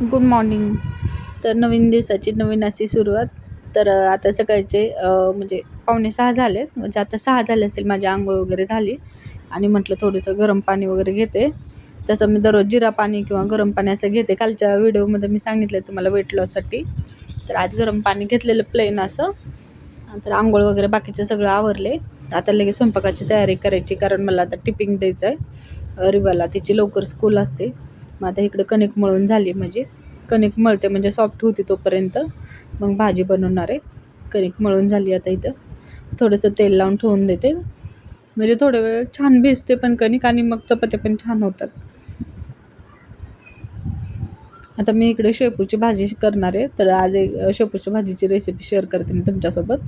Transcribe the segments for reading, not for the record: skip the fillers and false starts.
Good morning. तर नवीन दिवसाची नवीन अशी सुरुवात. तर आता सकाळचे म्हणजे 5:45 झाले, म्हणजे आता 6 झाले असतील. माझी आंघोळ वगैरे झाली आणि म्हटलं थोडंसं गरम पाणी वगैरे घेते. तसं मी दररोज जिरा पाणी किंवा गरम पाणी असं घेते. कालच्या व्हिडिओमध्ये मी सांगितलं तुम्हाला वेट लॉससाठी. तर आज गरम पाणी घेतलेलं प्लेन असं. तर आंघोळ वगैरे बाकीचं सगळं आवरले. आता लगेच स्वयंपाकाची तयारी करायची, कारण मला आता टिफिन द्यायचं आहे रिवाला. तिची लवकर स्कूल असते. मग आता इकडं कणिक मळून झाली, म्हणजे कणिक मळते म्हणजे सॉफ्ट होती तोपर्यंत मग भाजी बनवणार आहे. कणिक मळून झाली. आता इथं थोडंसं तेल लावून ठेवून देते, म्हणजे थोडा वेळ छान भिजते पण कणिक, आणि मग चपात्या पण छान होतात. आता मी इकडे शेपूची भाजी करणार आहे. तर आज एक शेपूची भाजीची रेसिपी शेअर करते मी तुमच्यासोबत.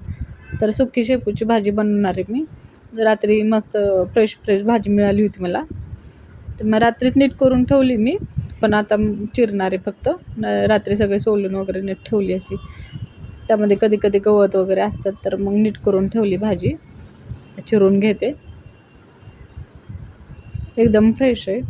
तर सुकी शेपूची भाजी बनवणार आहे मी. रात्री मस्त फ्रेश भाजी मिळाली होती मला, तर मग रात्रीच नीट करून ठेवली मी. पण आता चिरणार आहे फक्त. रात्री सगळे सोलून वगैरे नीट ठेवली अशी. त्यामध्ये कधी कधी गवत वगैरे असतात, तर मग नीट करून ठेवली भाजी. चिरून घेते, एकदम फ्रेश आहे.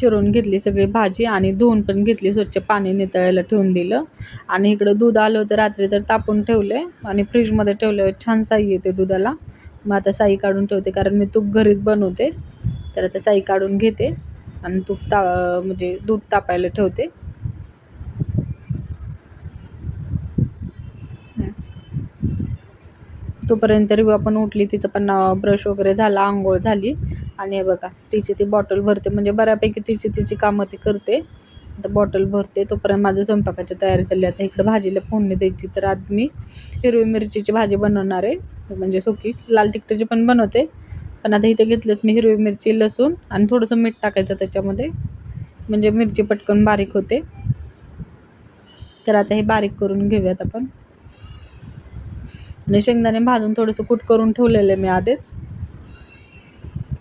चिरून घेतली सगळी भाजी आणि धुवून पण घेतली स्वच्छ, पाणी नितळायला ठेवून दिलं. आणि इकडं दूध आलं होतं रात्री, तर तापून ठेवले आणि फ्रीजमध्ये ठेवलं. छान साई येते दुधाला. मग आता साई काढून ठेवते, कारण मी तूप घरीच बनवते. तर आता साई काढून घेते आणि म्हणजे दूध तापायला ठेवते. तोपर्यंत रिवा पण उठली, तिचं पण ब्रश वगैरे झाला, आंघोळ झाली. आणि हे बघा तिची ती बॉटल भरते, म्हणजे बऱ्यापैकी तिची कामं ती करते. आता बॉटल भरते, तोपर्यंत माझं स्वयंपाकाची तयारी चालली. आता इकडं भाजीला फोडणी द्यायची. तर आज मी हिरवी मिरचीची भाजी बनवणार आहे, म्हणजे सुकी. लाल तिखटाची पण बनवते, पण आता इथे घेतलेत मी हिरवी मिरची, लसूण आणि थोडंसं मीठ टाकायचं त्याच्यामध्ये, म्हणजे मिरची पटकन बारीक होते. तर आता हे बारीक करून घेऊयात आपण. आणि शेंगदाणे भाजून थोडंसं कूट करून ठेवलेलं आहे मी आधीच,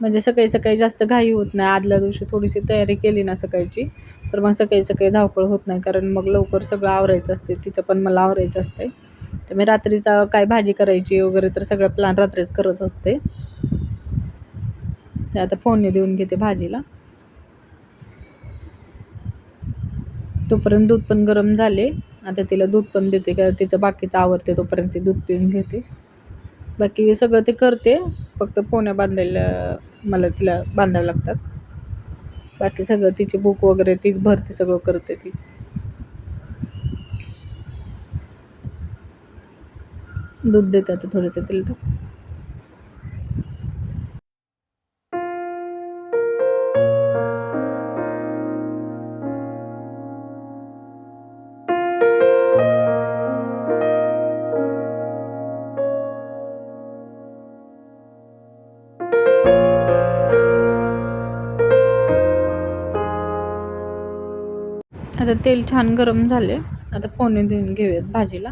म्हणजे सकाळी सकाळी जास्त घाई होत नाही. आदल्या दिवशी थोडीशी तयारी केली ना सकाळची, तर मग सकाळी सकाळी धावपळ होत नाही, कारण मग लवकर सगळं आवरायचं असते. तिचं पण मला आवरायचं असते. तर मी रात्रीचा काय भाजी करायची वगैरे तर सगळं प्लॅन रात्रीच करत असते. तर आता फोडणी देऊन घेते भाजीला. तोपर्यंत दूध पण गरम झाले. आता तिला दूध पण देते, का तिचं बाकीचं आवरते तोपर्यंत ती दूध पिऊन घेते. बाकी सगळं ते करते, फक्त पोण्या बांधायला मला तिला बांधावं लागतात. बाकी सगळं तिची बुक वगैरे तीच भरते, सगळं करते ती. दूध देते आता थोडंसं तिला. आता तेल छान गरम झाले. आता फोडणी देऊन घेऊयात भाजीला.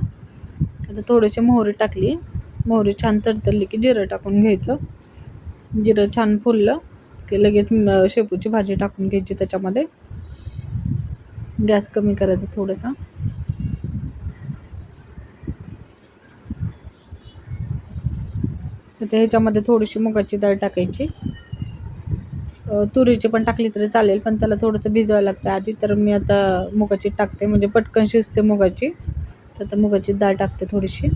आता थोडीशी मोहरी टाकली. मोहरी छान तडतडली की जिरं टाकून घ्यायचं. जिरं छान फुललं की लगेच शेपूची भाजी टाकून घ्यायची त्याच्यामध्ये. गॅस कमी करायचा थोडासा. तर ह्याच्यामध्ये थोडीशी मुगाची डाळ टाकायची. तुरीची पण टाकली तरी चालेल, पण त्याला थोडंसं भिजवायला लागतं आधी. तर मी आता मुगाची टाकते, म्हणजे पटकन शिजते मुगाची. तर आता मुगाची डाळ टाकते थोडीशी.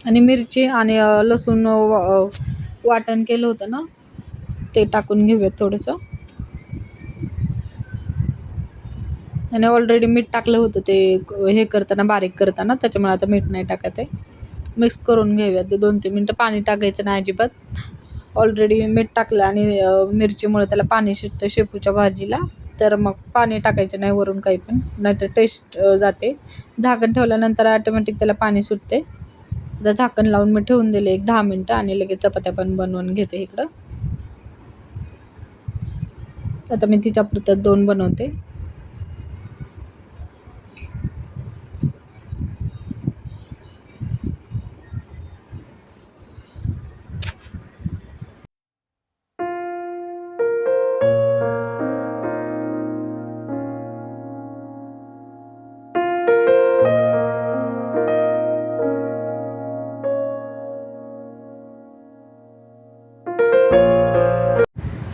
आणि मिरची आणि लसूण वाटण केलं होतं ना, ते टाकून घेऊयात थोडंसं. आणि ऑलरेडी मीठ टाकलं होतं ते हे करताना, बारीक करताना, त्याच्यामुळे आता मीठ नाही टाकत आहे. मिक्स करून घेऊयात 2-3 मिनटं. पाणी टाकायचं नाही अजिबात. ऑलरेडी मीठ टाकलं आणि मिरचीमुळे त्याला पाणी सुटतं शेपूच्या भाजीला. तर मग पाणी टाकायचं नाही वरून काही पण, नाहीतर टेस्ट जाते. झाकण ठेवल्यानंतर ऑटोमॅटिक त्याला पाणी सुटते. आता झाकण लावून मी ठेवून दिले 1-10 मिनटं, आणि लगेच चपात्या पण बनवून घेते इकडं. आता मी तिच्या पुरत्यात 2 बनवते.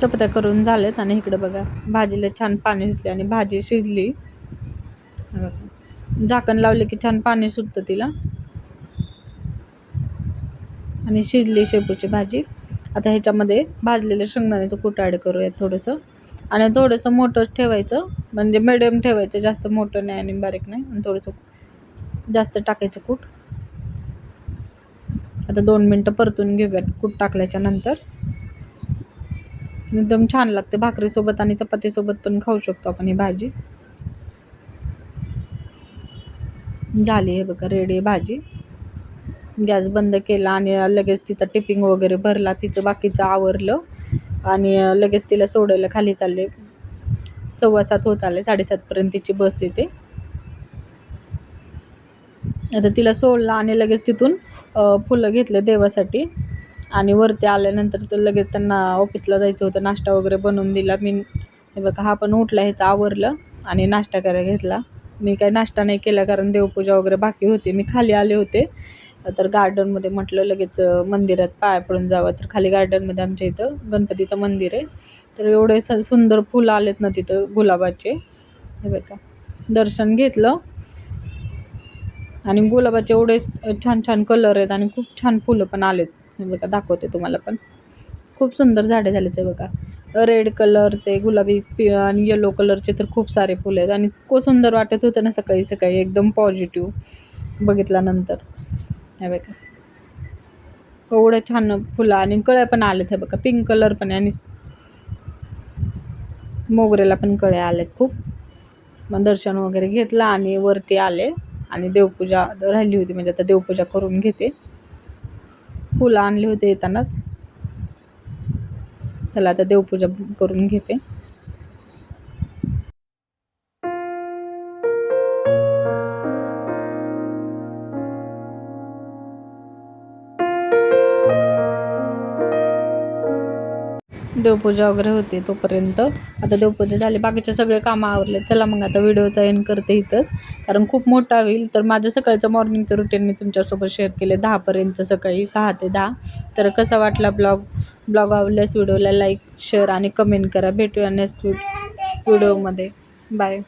चपात्या करून झाल्यात आणि इकडे बघा भाजीला छान पाणी सुटले आणि भाजी शिजली. झाकण लावले की छान पाणी सुटतं तिला आणि शिजली शेपूची भाजी. आता ह्याच्यामध्ये भाजलेलं शेंगदाण्याचं कूट ॲड करूयात थोडंसं आणि थोडंसं मोठं ठेवायचं, म्हणजे मिडियम ठेवायचं, जास्त मोठं नाही आणि बारीक नाही, आणि थोडंसं जास्त टाकायचं कूट. आता 2 मिनटं परतून घेऊयात कूट टाकल्याच्या नंतर. एकदम छान लागते भाकरीसोबत आणि चपातीसोबत पण खाऊ शकतो आपण ही भाजी. झाली आहे बघा रेडी भाजी. गॅस बंद केला आणि लगेच तिचा टिफिन वगैरे भरला, तिचं बाकीचं आवरलं आणि लगेच तिला सोडायला खाली चालले. 7:15 होत आले, 7:30पर्यंत तिची बस येते. आता तिला सोडलं आणि लगेच तिथून फुलं घेतले देवासाठी आणि वरती आल्यानंतर तर लगेच त्यांना ऑफिसला जायचं होतं. नाश्ता वगैरे बनवून दिला मी. हे बघा हा पण उठला, ह्याचं आवरलं आणि नाश्ता करायला घेतला. मी काही नाश्ता नाही केला कारण देवपूजा वगैरे बाकी होती. मी खाली आले होते तर गार्डनमध्ये म्हटलं लगेच मंदिरात पाया पडून जावं. तर खाली गार्डनमध्ये आमच्या इथं गणपतीचं मंदिर आहे. तर एवढे सुंदर फुलं आलेत ना तिथं गुलाबाचे. हे बघा दर्शन घेतलं आणि गुलाबाचे एवढे छान छान कलर आहेत आणि खूप छान फुलं पण आलेत. हे बघा दाखवते तुम्हाला पण. खूप सुंदर झाडे झाले ते बघा. रेड कलरचे, गुलाबी आणि येलो कलरचे तर खूप सारे फुलं आहेत आणि खूप सुंदर वाटत होतं ना सकाळी सकाळी, एकदम पॉझिटिव्ह बघितल्यानंतर. हे बघा एवढं छान फुलं आणि कळ्या पण आलेत. हे बघा पिंक कलर पण आहे आणि मोगऱ्याला पण कळ्या आलेत खूप. मग दर्शन वगैरे घेतलं आणि वरती आले आणि देवपूजा राहिली होती, म्हणजे आता देवपूजा करून घेते. फुलं आणले होते येतानाच. चला आता देवपूजा करून घेते. देवपूजा वगैरे होते तोपर्यंत. आता देवपूजा झाली, बाकीचे सगळे कामं आवरले. चला मग आता व्हिडिओचा एंड करते इथंच, कारण खूप मोठा होईल. तर माझं सकाळचं मॉर्निंगचं रुटीन मी तुमच्यासोबत शेअर केले 10पर्यंत, सकाळी 6 ते 10. तर कसा वाटला ब्लॉग आवडल्यास व्हिडिओला लाईक, शेअर आणि कमेंट करा. भेटूया नेक्स्ट व्हिडिओमध्ये. बाय.